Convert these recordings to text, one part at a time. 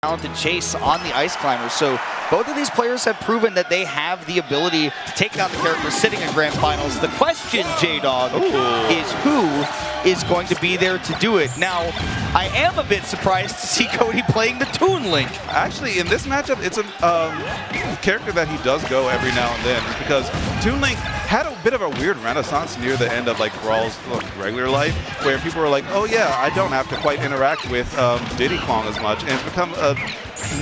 talented chase on the Ice Climbers. So both of these players have proven that they have the ability to take out the characters sitting in Grand Finals. The question, J-Dog, is who is going to be there to do it. Now, I am a bit surprised to see Cody playing the Toon Link. Actually, in this matchup, it's a character that he does go every now and then, because Toon Link had a bit of a weird renaissance near the end of like Brawl's regular life, where people were like, oh yeah, I don't have to quite interact with Diddy Kong as much, and it's become a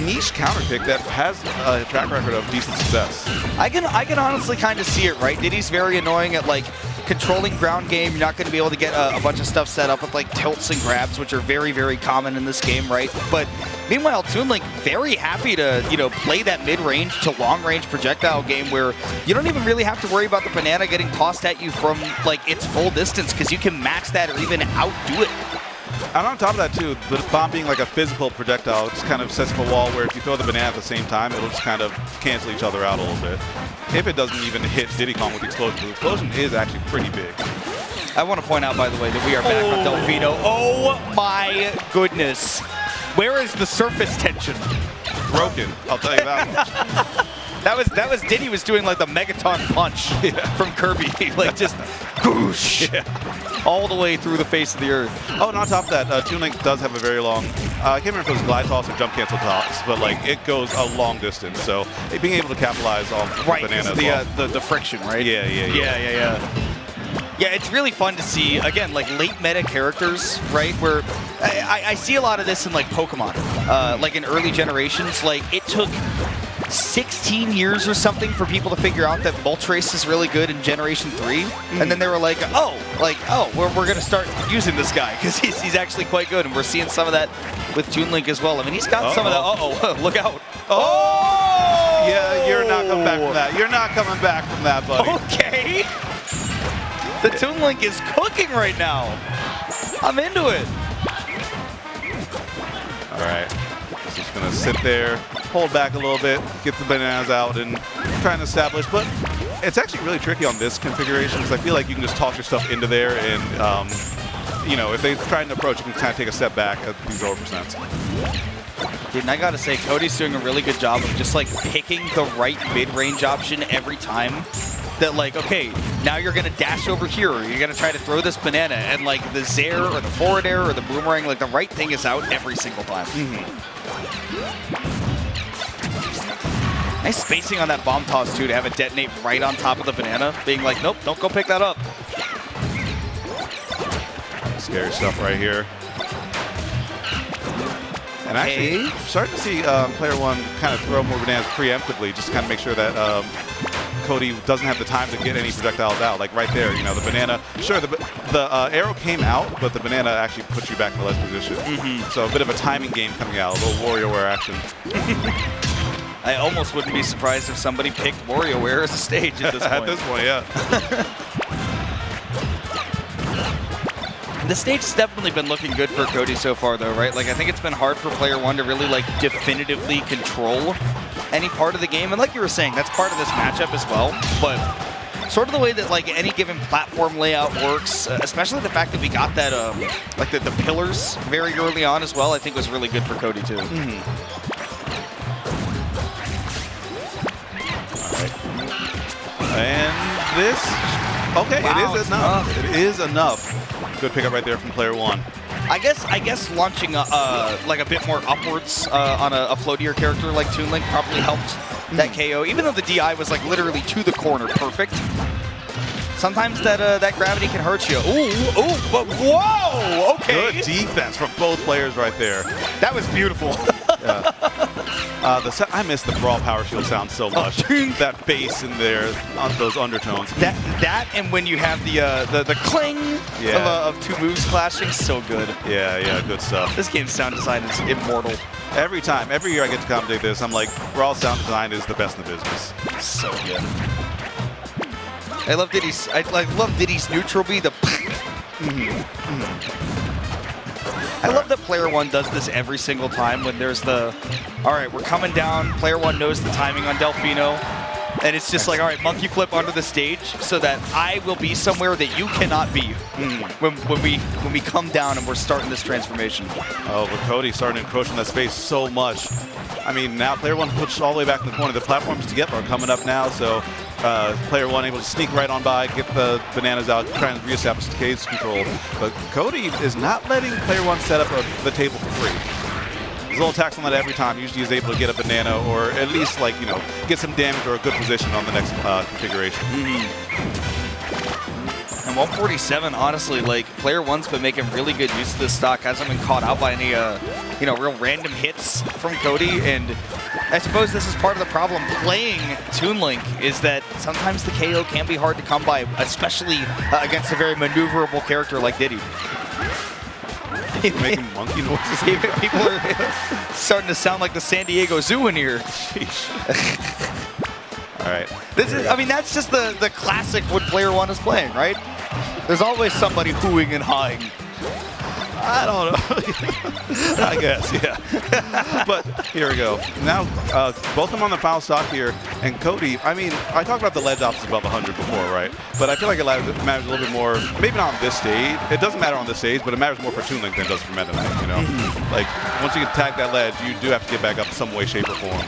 niche counter pick that has a track record of decent success. I can honestly kind of see it, right? Diddy's very annoying at like controlling ground game. You're not going to be able to get a bunch of stuff set up with like tilts and grabs, which are very, very common in this game, right? But meanwhile, Toon Link very happy to, you know, play that mid-range to long-range projectile game where you don't even really have to worry about the banana getting tossed at you from like its full distance, because you can max that or even outdo it. And on top of that too, the bomb being like a physical projectile just kind of sets up a wall where if you throw the banana at the same time, it'll just kind of cancel each other out a little bit. If it doesn't even hit Diddy Kong with the explosion. The explosion is actually pretty big. I want to point out, by the way, that we are back on Delfino. Oh my goodness. Where is the surface tension? Broken, I'll tell you that much. That was Diddy was doing like the Megaton punch from Kirby, like just goosh, all the way through the face of the earth. Oh, and on top of that, Toon Link does have a very long, I can't remember if it was glide toss or jump cancel toss, but like it goes a long distance, so being able to capitalize on the banana as well. The friction, right? Yeah. Yeah, it's really fun to see, again, like late meta characters, right? Where I see a lot of this in like Pokemon, like in early generations. Like it took 16 years or something for people to figure out that Moltres is really good in Generation 3. And then they were like, we're going to start using this guy because he's actually quite good. And we're seeing some of that with Toon Link as well. I mean, he's got some of that. Look out. Oh! Yeah, you're not coming back from that. You're not coming back from that, buddy. Okay. The Toon Link is cooking right now. I'm into it. All right. Just going to sit there, hold back a little bit, get the bananas out, and try and establish. But it's actually really tricky on this configuration because I feel like you can just toss your stuff into there, and you know, if they try and approach, you can kind of take a step back at these over percents. Dude, and I gotta say, Cody's doing a really good job of just like picking the right mid-range option every time. That like, okay, now you're gonna dash over here, or you're gonna try to throw this banana, and like the Zair or the forward air or the boomerang, like the right thing is out every single time. Nice spacing on that bomb toss too, to have it detonate right on top of the banana, being like, nope, don't go pick that up. Scary stuff right here. And actually, starting to see Player-1 kind of throw more bananas preemptively, just to kind of make sure that Cody doesn't have the time to get any projectiles out. Like right there, you know, the banana, sure, the arrow came out, but the banana actually puts you back in the ledge position. So a bit of a timing game coming out, a little WarioWare action. I almost wouldn't be surprised if somebody picked WarioWare as a stage at this point. At this point, yeah. The stage has definitely been looking good for Cody so far, though, right? Like, I think it's been hard for Player-1 to really, like, definitively control any part of the game. And like you were saying, that's part of this matchup as well. But sort of the way that, like, any given platform layout works, especially the fact that we got that, like, the pillars very early on as well, I think was really good for Cody, too. All right. And this, okay, wow, it is enough. It is enough. Good pickup right there from Player-1. I guess launching like a bit more upwards on a floatier character like Toon Link probably helped that KO. Even though the DI was like literally to the corner, perfect. Sometimes that gravity can hurt you. Ooh, but whoa! Okay. Good defense from both players right there. That was beautiful. Yeah. I miss the Brawl Power Shield sound so much. That bass in there, those undertones. That and when you have the cling of two moves clashing, so good. Yeah, good stuff. This game's sound design is immortal. Every year I get to commentate this, I'm like, Brawl sound design is the best in the business. So good. I love Diddy's neutral B, the I love that Player-1 does this every single time when there's the, all right, we're coming down, Player-1 knows the timing on Delfino, And it's just like, all right, monkey flip onto the stage so that I will be somewhere that you cannot be when we come down and we're starting this transformation. Oh, but Cody starting to encroach on that space so much. I mean, now Player-1 pushed all the way back in the corner. The platforms to get are coming up now, so Player-1 able to sneak right on by, get the bananas out, trying to reestablish the cage control. But Cody is not letting Player-1 set up the table for free. His little attacks on that every time. Usually he's able to get a banana or at least, like, you know, get some damage or a good position on the next configuration. And 147, honestly, like, Player-1's been making really good use of this stock. Hasn't been caught out by any, you know, real random hits from Cody. And I suppose this is part of the problem playing Toon Link, is that sometimes the KO can be hard to come by, especially against a very maneuverable character like Diddy. Making monkey noises. People are starting to sound like the San Diego Zoo in here. All right. This is, I mean, that's just the classic when Player-1 is playing, right? There's always somebody hooing and hawing. I don't know. I guess, yeah. But here we go. Now, both of them on the foul stock here. And Cody, I mean, I talked about the ledge options above 100 before, right? But I feel like it matters a little bit more, maybe not on this stage. It doesn't matter on this stage, but it matters more for Toon Link than it does for Meta Knight, you know? Like, once you attack that ledge, you do have to get back up in some way, shape, or form.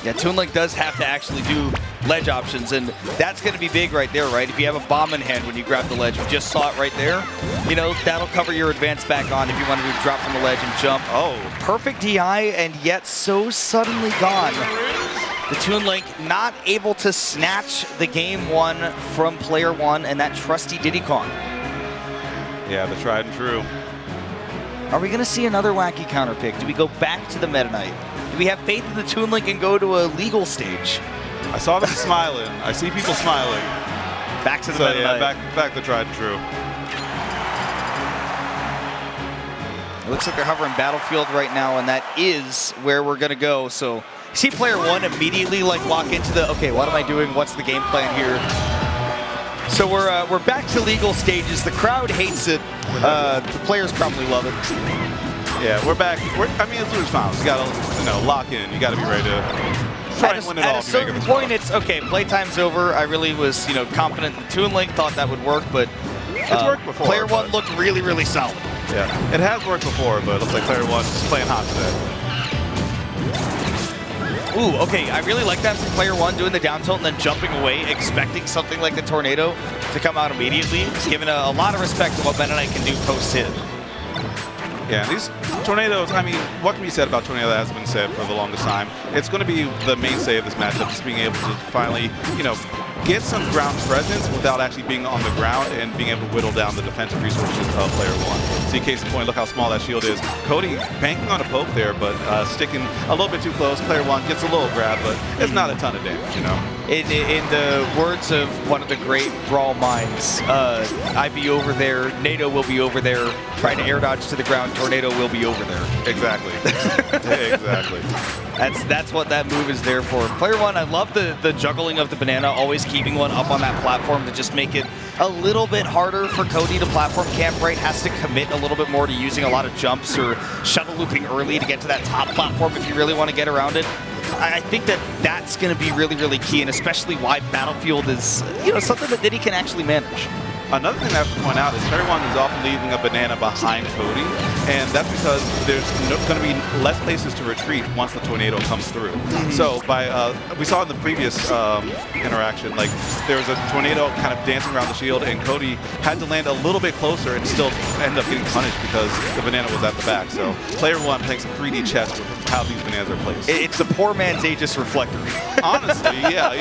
Yeah, Toon Link does have to actually do ledge options, and that's going to be big right there, right? If you have a bomb in hand when you grab the ledge, you just saw it right there, you know, that'll cover your advance back on if you want to do drop from the ledge and jump. Oh, perfect DI, and yet so suddenly gone. The Toon Link not able to snatch the game one from Player-1 and that trusty Diddy Kong. Yeah, the tried and true. Are we going to see another wacky counter pick? Do we go back to the Meta Knight? Do we have faith in the Toon Link and go to a legal stage? I saw them smiling. I see people smiling. Back to the Meta Knight. Back to tried and true. It looks like they're hovering Battlefield right now, and that is where we're going to go. So see Player-1 immediately like walk into the, okay, what am I doing? What's the game plan here? So we're back to legal stages. The crowd hates it. The players probably love it. Yeah, we're back. I mean, it's lose finals. You gotta, you know, lock in. You gotta be ready to try and win it all. At a certain point, it's okay. Playtime's over. I really was, you know, confident that Toon Link thought that would work, but it's worked before. Player-1 looked really, really solid. Yeah, it has worked before, but it looks like Player-1 is playing hot today. Ooh, okay. I really like that from Player-1 doing the down tilt and then jumping away, expecting something like the tornado to come out immediately. Giving a lot of respect to what Meta Knight can do post-hit. Yeah, these tornadoes, I mean, what can be said about tornado that has been said for the longest time? It's going to be the mainstay of this matchup, just being able to finally, you know, get some ground presence without actually being on the ground and being able to whittle down the defensive resources of Player-1. See, case in point, look how small that shield is. Cody banking on a poke there, but sticking a little bit too close. Player-1 gets a little grab, but it's not a ton of damage, you know? In the words of one of the great Brawl minds, I be over there, NATO will be over there, trying to air dodge to the ground, Tornado will be over there. Exactly. Exactly. That's what that move is there for. Player-1, I love the juggling of the banana, always keeping one up on that platform to just make it a little bit harder for Cody to platform camp, right? Has to commit a little bit more to using a lot of jumps or shuttle looping early to get to that top platform if you really want to get around it. I think that's going to be really, really key, and especially why Battlefield is, you know, something that Diddy can actually manage. Another thing I have to point out is Player-1 is often leaving a banana behind Cody, and that's because there's going to be less places to retreat once the tornado comes through. So we saw in the previous interaction, like there was a tornado kind of dancing around the shield, and Cody had to land a little bit closer and still ended up getting punished because the banana was at the back. So Player-1 playing some 3D chess with how these bananas are placed. It's the poor man's Aegis Reflector. Honestly, yeah.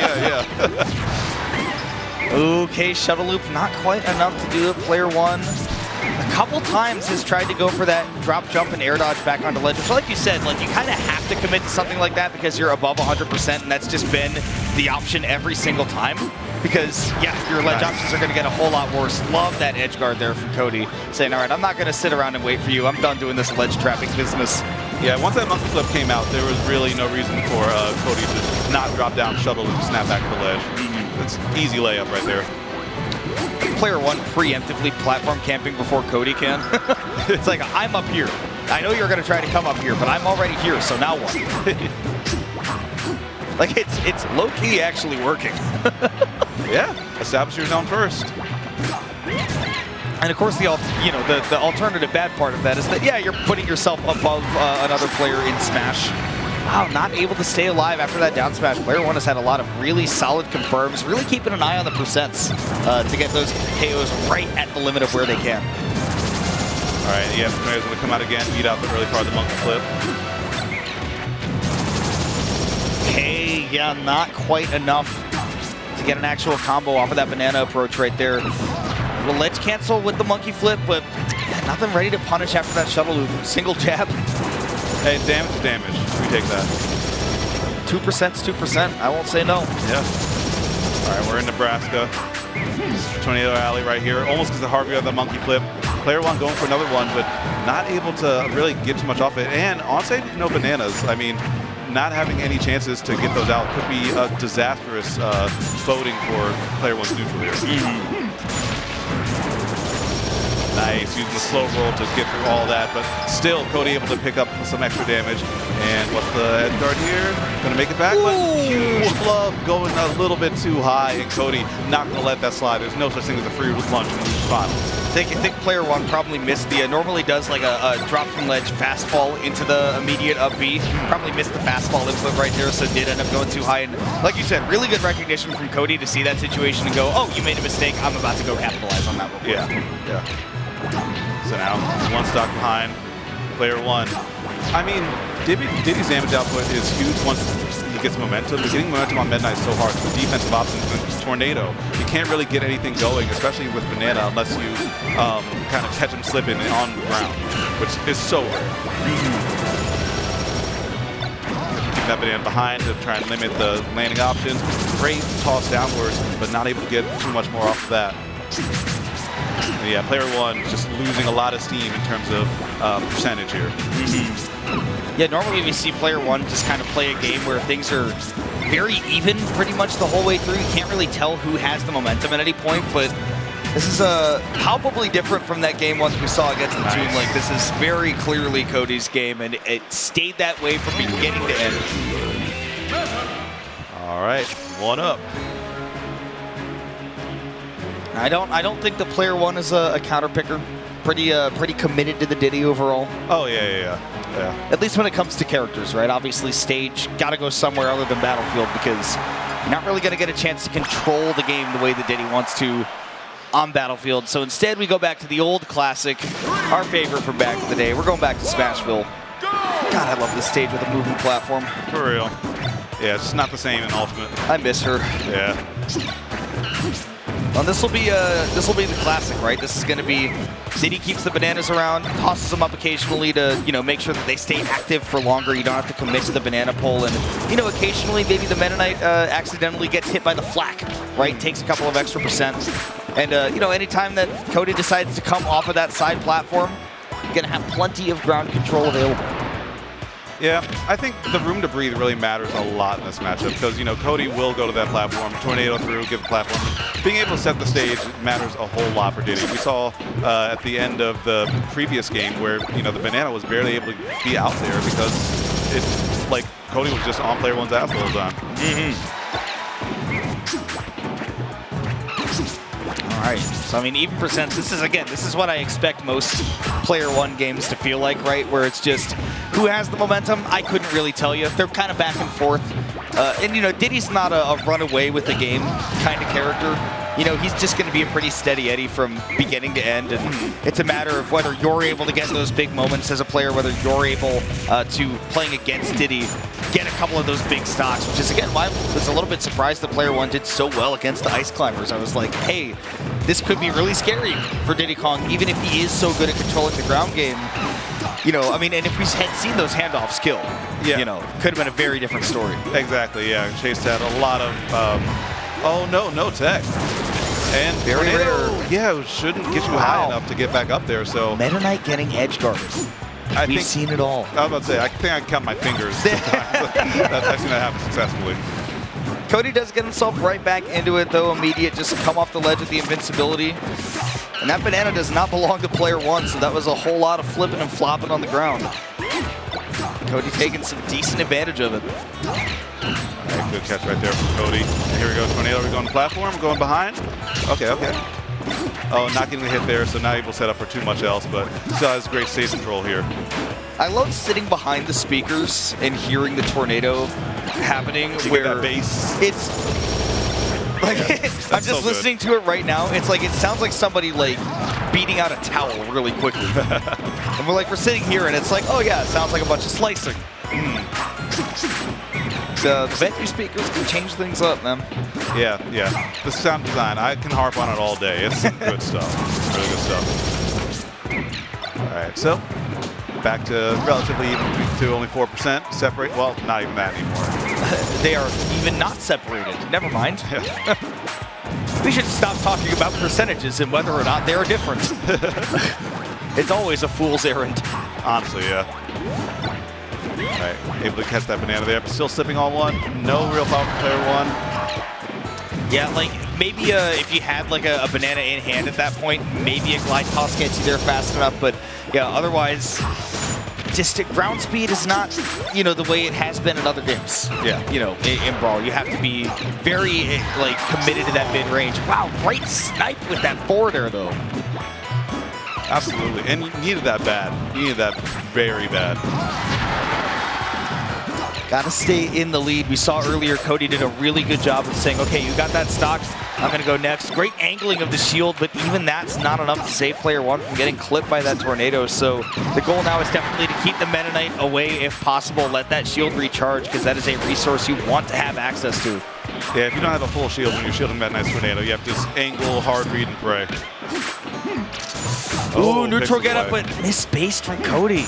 Okay, shuttle loop, not quite enough to do it. Player-1 a couple times has tried to go for that drop, jump, and air dodge back onto ledge. Which, like you said, like you kind of have to commit to something like that because you're above 100%, and that's just been the option every single time. Because, yeah, your ledge options are going to get a whole lot worse. Love that edge guard there from Cody, saying, all right, I'm not going to sit around and wait for you. I'm done doing this ledge trapping business. Yeah, once that monkey flip came out, there was really no reason for Cody to not drop down, shuttle, and snap back to the ledge. It's easy layup right there. Player-1 preemptively platform camping before Cody can. It's like, I'm up here. I know you're going to try to come up here, but I'm already here, so now what? Like, it's low-key actually working. Yeah, establish your zone first. And of course, the alternative bad part of that is that, yeah, you're putting yourself above another player in Smash. Wow, not able to stay alive after that down smash. Player-1 has had a lot of really solid confirms, really keeping an eye on the percents to get those KOs right at the limit of where they can. All right, yes, Mayor's going to come out again, beat out the early part of the monkey flip. Okay, yeah, not quite enough to get an actual combo off of that banana approach right there. A little ledge cancel with the monkey flip, but nothing ready to punish after that shuttle loop. Single jab. Hey, damage is damage. We take that. 2%'s 2%. I won't say no. Yeah. All right, we're in Nebraska. Tornado Alley right here. Almost gets the Harvey of the monkey flip. Player-1 going for another one, but not able to really get too much off it. And onside, no bananas. I mean, not having any chances to get those out could be a disastrous voting for Player-1's neutral here. Nice, using the slow roll to get through all that, but still Cody able to pick up some extra damage. And what's the edge guard here? Gonna make it back, but huge flub going a little bit too high, and Cody not gonna let that slide. There's no such thing as a free lunch in these finals. I think Player-1 probably missed the, normally does like a drop from ledge fastfall into the immediate up B. Probably missed the fastfall input right there, so did end up going too high. And like you said, really good recognition from Cody to see that situation and go, oh, you made a mistake, I'm about to go capitalize on that real quick. Yeah. So now, one stock behind Player-1. I mean, Diddy's damage output is huge once he gets momentum. But getting momentum on Meta Knight is so hard. The defensive options with Tornado, you can't really get anything going, especially with Banana, unless you kind of catch him slipping on the ground, which is so rare. Keep that Banana behind to try and limit the landing options. Great toss downwards, but not able to get too much more off of that. Yeah, Player-1 just losing a lot of steam in terms of percentage here. Yeah, normally we see Player-1 just kind of play a game where things are very even pretty much the whole way through. You can't really tell who has the momentum at any point, but this is palpably different from that game once we saw against the Toon. Like, this is very clearly Cody's game, and it stayed that way from beginning to end. All right, one up. I don't think the Player-1 is a counter picker. Pretty committed to the Diddy overall. Oh yeah. At least when it comes to characters, right? Obviously, stage got to go somewhere other than Battlefield because you're not really going to get a chance to control the game the way that Diddy wants to on Battlefield. So instead, we go back to the old classic, our favorite from back in the day. We're going back to Smashville. God, I love this stage with a moving platform. For real. Yeah, it's just not the same in Ultimate. I miss her. Yeah. Well, this will be the classic, right? This is going to be Diddy keeps the bananas around, tosses them up occasionally to, make sure that they stay active for longer. You don't have to commit to the banana pull, and occasionally maybe the Meta Knight accidentally gets hit by the flak, right? Takes a couple of extra percent, and anytime that Cody decides to come off of that side platform, you're going to have plenty of ground control available. Yeah, I think the room to breathe really matters a lot in this matchup because, Cody will go to that platform, tornado through, give the platform. Being able to set the stage matters a whole lot for Diddy. We saw at the end of the previous game where, the banana was barely able to be out there because it's like Cody was just on Player-1's ass the whole time. All right, so even percents, this is what I expect most Player-1 games to feel like, right? Where it's just, who has the momentum? I couldn't really tell you. They're kind of back and forth. And Diddy's not a run away with the game kind of character. He's just going to be a pretty steady Eddie from beginning to end. And it's a matter of whether you're able to get those big moments as a player, whether you're able to, playing against Diddy, get a couple of those big stocks, which is, again, why I was a little bit surprised that Player-1 did so well against the Ice Climbers. I was like, hey, this could be really scary for Diddy Kong, even if he is so good at controlling the ground game. And if we had seen those handoffs kill, could have been a very different story. Exactly, yeah. Chase had a lot of, oh no tech. And very rare. Yeah, shouldn't get you high enough to get back up there, so. Meta Knight getting edge guarded. We've seen it all. I was about to say, I think I can count my fingers. I've seen that happen successfully. Cody does get himself right back into it, though. Immediate, just come off the ledge with the invincibility. And that banana does not belong to Player-1, so that was a whole lot of flipping and flopping on the ground. Cody taking some decent advantage of it. All right, good catch right there from Cody. And here we go, Tornado. We're going to platform, going behind. Okay. Oh, not getting the hit there, so now able to set up for too much else, but still has great stage control here. I love sitting behind the speakers and hearing the tornado happening. Where that bass. It's like I'm just listening to it right now. It's like it sounds like somebody like beating out a towel really quickly. And we're sitting here and it's like, oh yeah, it sounds like a bunch of slicing. The venue speakers can change things up, man. Yeah. The sound design, I can harp on it all day. It's some good stuff. Really good stuff. All right, so back to relatively even between the two, only 4% separate. Well, not even that anymore. They are even not separated. Never mind. We should stop talking about percentages and whether or not they are different. It's always a fool's errand. Honestly, yeah. All right, able to catch that banana there, but still slipping on one. No real power from Player-1. Yeah, like maybe if you had like a banana in hand at that point, maybe a glide toss gets you there fast enough. But yeah, otherwise, just ground speed is not, the way it has been in other games. Yeah. In Brawl, you have to be very like committed to that mid range. Wow, great snipe with that forward air though. Absolutely, and you needed that bad. You needed that very bad. Got to stay in the lead. We saw earlier Cody did a really good job of saying, okay, you got that stock, I'm going to go next. Great angling of the shield, but even that's not enough to save Player-1 from getting clipped by that tornado. So the goal now is definitely to keep the Meta Knight away if possible. Let that shield recharge because that is a resource you want to have access to. Yeah, if you don't have a full shield when you're shielding Meta Knight's tornado, you have to just angle, hard read, and pray. Ooh, neutral get up, but misspaced from Cody.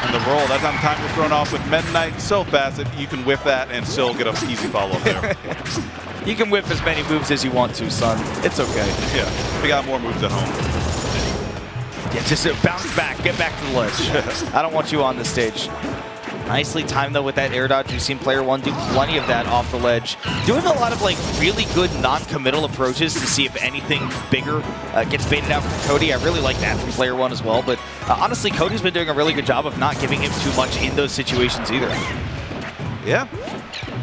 And the roll, that time was thrown off with Meta Knight so fast that you can whiff that and still get an easy follow-up there. You can whip as many moves as you want to, son. It's okay. Yeah, we got more moves at home. Yeah, just bounce back, get back to the ledge. I don't want you on this stage. Nicely timed though with that air dodge. We've seen Player-1 do plenty of that off the ledge. Doing a lot of really good non-committal approaches to see if anything bigger gets baited out from Cody. I really like that from Player-1 as well. But honestly, Cody's been doing a really good job of not giving him too much in those situations either. Yeah.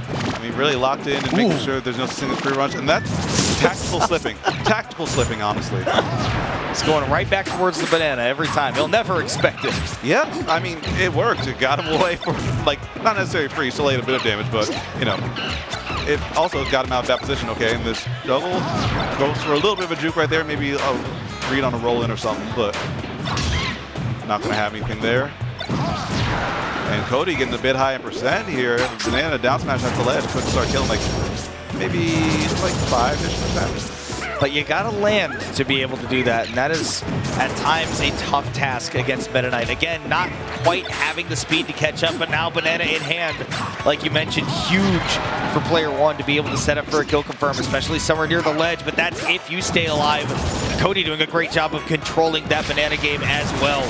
I mean, really locked in and making sure there's no single free runs. And that's tactical slipping. Tactical slipping, honestly. It's going right back towards the banana every time. He'll never expect it. Yeah, I mean, it worked. It got him away from, not necessarily free, still laid a bit of damage, but, it also got him out of that position, okay? And this juggle goes for a little bit of a juke right there, maybe a read on a roll-in or something, but not going to have anything there. And Cody getting a bit high in percent here. Banana down smash at the ledge. Could start killing maybe 5-ish%. But you gotta land to be able to do that, and that is at times a tough task against Meta Knight. Again, not quite having the speed to catch up, but now banana in hand, like you mentioned, huge for Player-1 to be able to set up for a kill confirm, especially somewhere near the ledge, but that's if you stay alive. Cody doing a great job of controlling that banana game as well.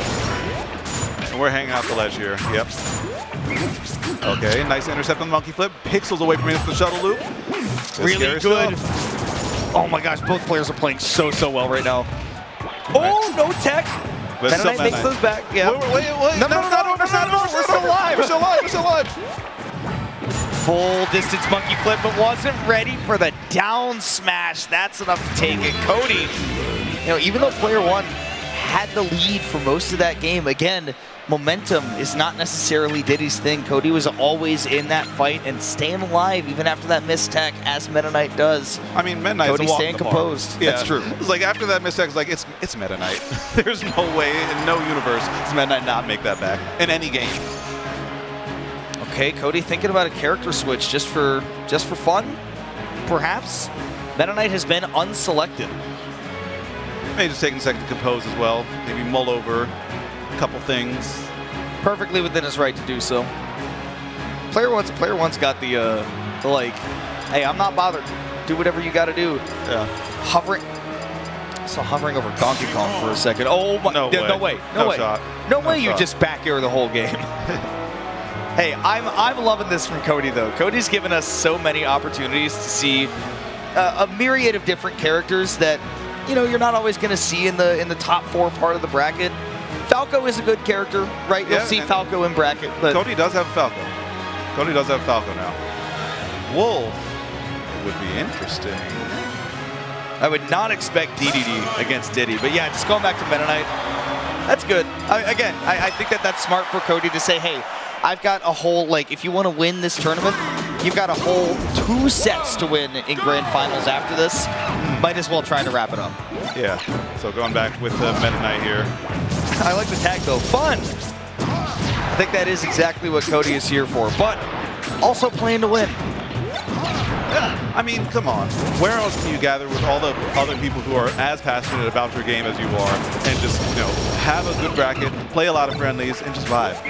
And we're hanging out the ledge here, yep. Okay, nice intercept on the monkey flip. Pixels away from the shuttle loop. Really good. Oh my gosh, both players are playing so well right now. Oh, no tech. Meta Knight makes those back. Yeah. Wait. No, we're still alive. We're still alive. Full distance monkey flip, but wasn't ready for the down smash. That's enough to take it. Cody, even though Player-1 had the lead for most of that game, again, momentum is not necessarily Diddy's thing. Cody was always in that fight and staying alive even after that mistech, as Meta Knight does. I mean, Meta Knight's Cody staying composed. Yeah. That's true. It's like after that mistech, it's Meta Knight. There's no way in no universe does Meta Knight not make that back in any game. Okay, Cody thinking about a character switch just for fun, perhaps. Meta Knight has been unselected. Maybe just taking a second to compose as well. Maybe mull over a couple things. Perfectly within his right to do so. Player-1's got the hey, I'm not bothered. Do whatever you got to do. Yeah. Hovering. So hovering over Donkey Kong for a second. Oh my! No way! No way! You just back air the whole game. Hey, I'm loving this from Cody though. Cody's given us so many opportunities to see a myriad of different characters that you're not always going to see in the top 4 part of the bracket. Falco is a good character, right? You'll see Falco in bracket. But Cody does have Falco. Cody does have Falco now. Wolf would be interesting. I would not expect DDD against Diddy, but yeah, just going back to Meta Knight, that's good. I think that's smart for Cody to say, hey, I've got a whole, like, if you want to win this tournament, you've got a whole 2 sets to win in grand finals after this. Might as well try to wrap it up. Yeah, so going back with the Meta Knight here. I like the tag though, fun. I think that is exactly what Cody is here for, but also playing to win. Yeah, I mean, come on. Where else can you gather with all the other people who are as passionate about your game as you are and just, you know, have a good bracket, play a lot of friendlies, and just vibe?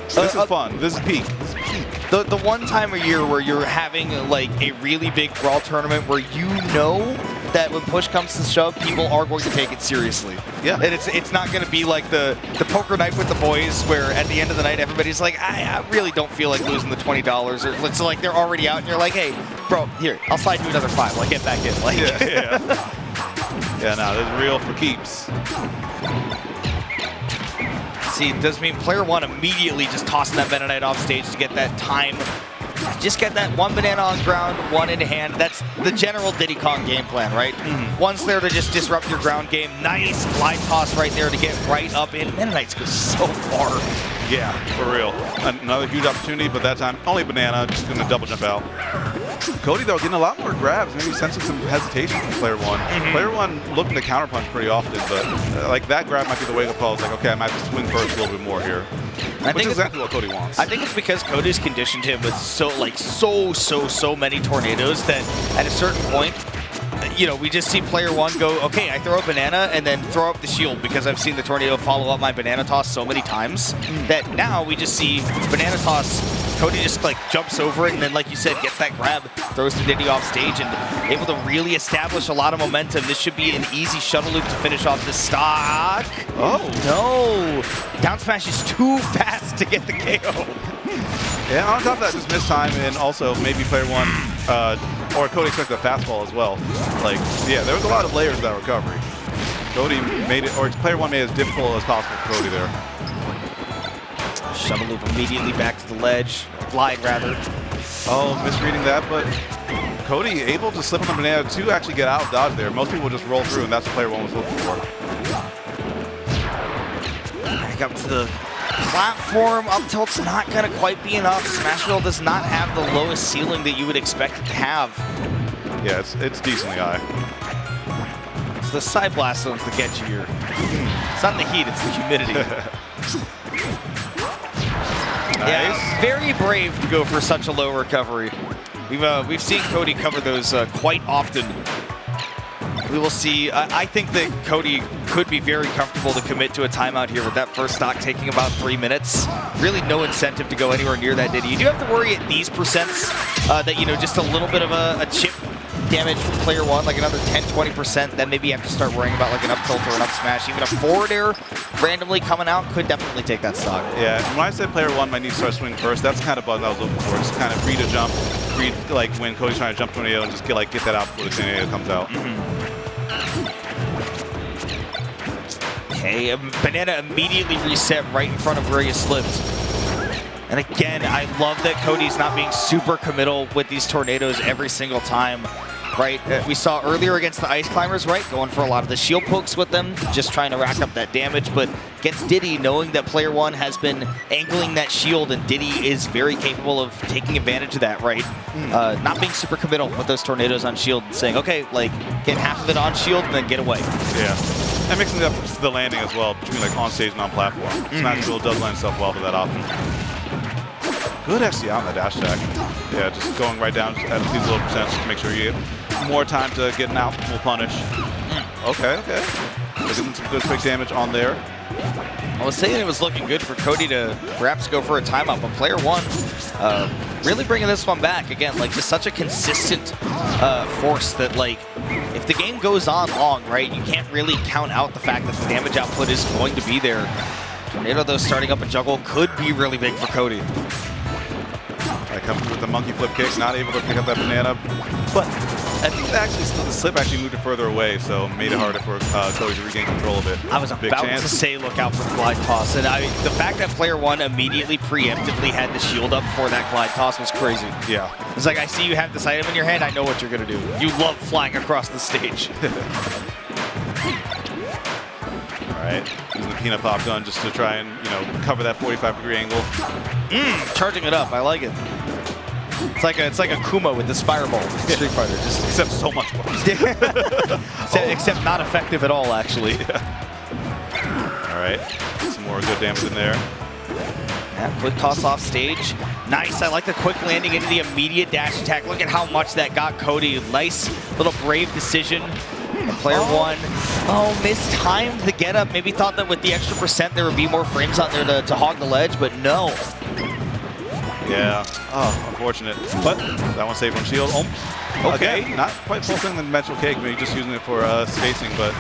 This is fun. This is peak. This is peak. The one time a year where you're having like a really big brawl tournament where you know that when push comes to shove, people are going to take it seriously. Yeah. And it's not going to be like the poker night with the boys where at the end of the night everybody's like, I really don't feel like losing the $20, or it's like they're already out and you're like, hey, bro, here, I'll slide you another $5. Like, get back in. Like, yeah. Yeah, no, this is real for keeps. See, it does mean Player-1 immediately just tossing that Meta Knight off stage to get that time. Just get that 1 banana on ground, 1 in hand. That's the general Diddy Kong game plan, right? One's there to just disrupt your ground game. Nice glide toss right there to get right up in. Meta Knights go so far. Yeah, for real. Another huge opportunity, but that time only banana, just gonna double jump out. Cody, though, getting a lot more grabs, maybe sensing some hesitation from Player-1. Player-1 looking to counterpunch pretty often, but like that grab might be the wake-up call. It's like, okay, I might have to swing first a little bit more here. Which is exactly what Cody wants. I think it's because Cody's conditioned him with so many tornadoes that at a certain point, you know, we just see Player-1 go, okay, I throw a banana and then throw up the shield because I've seen the tornado follow up my banana toss so many times that now we just see banana toss, Cody just like jumps over it and then, like you said, gets that grab, throws the Diddy off stage and able to really establish a lot of momentum. This should be an easy shuttle loop to finish off this stock. Oh. No. Down smash is too fast to get the KO. Yeah, on top of that, just missed time, and also maybe Player-1 or Cody expected a fastball as well. Like, yeah, there was a lot of layers of that recovery. Cody made it, or Player-1 made it as difficult as possible for Cody there. Shuttle loop immediately back to the ledge. Glide, rather. Oh, misreading that, but Cody able to slip on the banana to actually get out of dodge there. Most people just roll through, and that's what Player-1 was looking for. Back up to the platform. Up tilt's not going to quite be enough. Smash Brawl does not have the lowest ceiling that you would expect it to have. Yeah, it's decently high. It's the side blast zones that get you here. It's not the heat, it's the humidity. Nice. Yeah, very brave to go for such a low recovery. We've seen Cody cover those quite often. We will see. I think that Cody could be very comfortable to commit to a timeout here with that first stock taking about 3 minutes. Really no incentive to go anywhere near that Diddy. You do have to worry at these percents that, you know, just a little bit of a chip damage from Player-1, like another 10-20%, then maybe you have to start worrying about like an up tilt or an up smash. Even a forward air randomly coming out could definitely take that stock. Yeah, and when I said Player-1 might need to start swinging first, that's the kind of button I was looking for. Just kind of read a jump, read like when Cody's trying to jump tornado and just get that out before the tornado comes out. Okay, banana immediately reset right in front of where he slipped. And again, I love that Cody's not being super committal with these tornadoes every single time, right? We saw earlier against the Ice Climbers, right? Going for a lot of the shield pokes with them, just trying to rack up that damage. But against Diddy, knowing that Player-1 has been angling that shield, and Diddy is very capable of taking advantage of that, right? Not being super committal with those tornadoes on shield, saying, okay, like, get half of it on shield and then get away. Yeah. And mixing it up the landing as well, between like on stage and on platform. Smash Brawl does lend itself well to that option. Good XC on the dash attack. Yeah, just going right down at these little percents to make sure you get more time to get an out will punish. Okay. Getting some good quick damage on there. I was saying it was looking good for Cody to perhaps go for a timeout, but Player-1 really bringing this one back. Again, like just such a consistent force that like, if the game goes on long, right, you can't really count out the fact that the damage output is going to be there. Tornado, though, starting up a juggle could be really big for Cody. Comes with the monkey flip kick, not able to pick up that banana, but I think actually the slip actually moved it further away, so made it harder for Cody to regain control of it. I was about to say look out for the glide toss, and the fact that Player-1 immediately preemptively had the shield up for that glide toss was crazy. Yeah. It's like, I see you have this item in your hand, I know what you're going to do. You love flying across the stage. All right, using the peanut pop gun just to try and, cover that 45-degree angle. Charging it up, I like it. It's like a Kuma with this fireball. Street Fighter, just Except so much worse. except not effective at all, actually. Yeah. All right, some more good damage in there. Yeah, quick toss off stage. Nice, I like the quick landing into the immediate dash attack. Look at how much that got Cody. Nice little brave decision. And Player-1, mistimed the get up. Maybe thought that with the extra percent there would be more frames out there to hog the ledge, but no. Yeah, unfortunate. But that one saved from shield. Okay, again, not quite fulfilling the dimensional cake, maybe just using it for spacing, but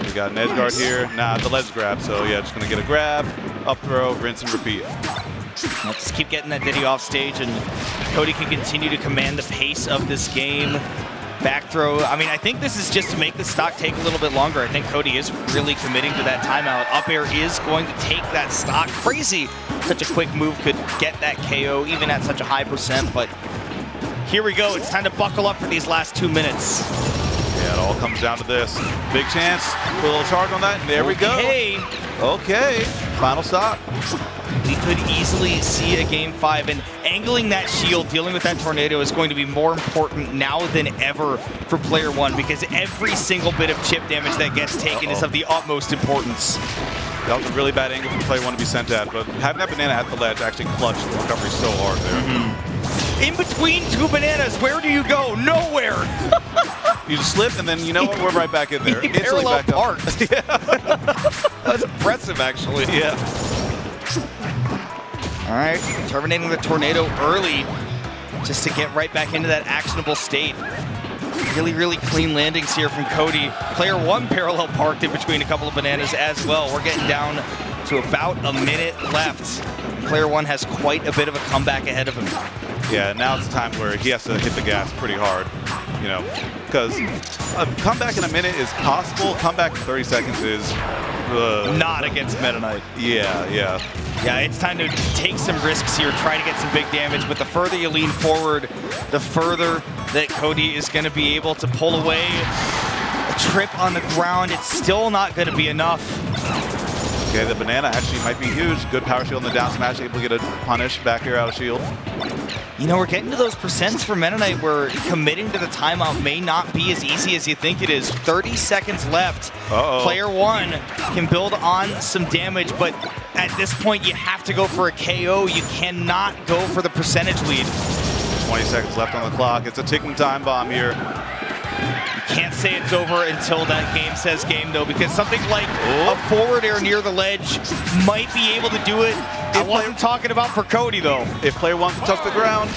we got an edge guard here. Nah, the ledge grab, so yeah, just gonna get a grab, up throw, rinse and repeat. Let's just keep getting that Diddy off stage, and Cody can continue to command the pace of this game. Back throw. I mean, I think this is just to make the stock take a little bit longer. I think Cody is really committing to that timeout. Up air is going to take that stock. Crazy. Such a quick move could get that KO even at such a high percent, but here we go. It's time to buckle up for these last 2 minutes. Yeah, it all comes down to this. Big chance. Put a little charge on that, and there we go. Okay, final stop. We could easily see a Game 5, and angling that shield, dealing with that tornado is going to be more important now than ever for Player-1, because every single bit of chip damage that gets taken is of the utmost importance. That was a really bad angle for Player-1 to be sent at, but having that banana at the ledge actually clutched the recovery so hard there. In between two bananas, where do you go? Nowhere! You just slip, and then you know what? We're right back in there. He Instantly parallel back up. parked. That's impressive, actually. Yeah. All right, terminating the tornado early just to get right back into that actionable state. Really, really clean landings here from Cody. Player-1 parallel parked in between a couple of bananas as well. We're getting down to about a minute left. Player-1 has quite a bit of a comeback ahead of him. Yeah, now it's the time where he has to hit the gas pretty hard, because a comeback in a minute is possible. Comeback in 30 seconds is... Not against Meta Knight. Yeah. Yeah, it's time to take some risks here, try to get some big damage, but the further you lean forward, the further that Cody is going to be able to pull away. A trip on the ground, it's still not going to be enough. Okay, the banana actually might be huge. Good power shield in the down smash, able to get a punish back air out of shield. We're getting to those percents for Meta Knight where committing to the timeout may not be as easy as you think it is. 30 seconds left. Player-1 can build on some damage, but at this point you have to go for a KO. You cannot go for the percentage lead. 20 seconds left on the clock. It's a ticking time bomb here. You can't say it's over until that game says game, though, because something like a forward air near the ledge might be able to do it. I wasn't talking about for Cody, though. If Player-1 can touch the ground,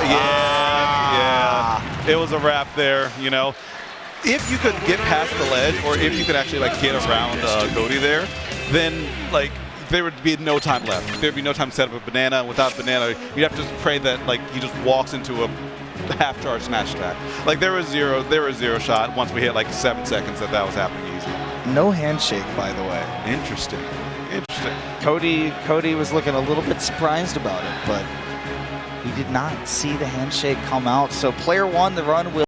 yeah, it was a wrap there, If you could get past the ledge, or if you could actually get around Cody there, then there would be no time left. There'd be no time to set up a banana. Without banana, you'd have to just pray that he just walks into a half-charge smash attack. There was zero shot once we hit 7 seconds that was happening easy. No handshake, by the way. Interesting. Cody was looking a little bit surprised about it, but he did not see the handshake come out. So Player-1, the run will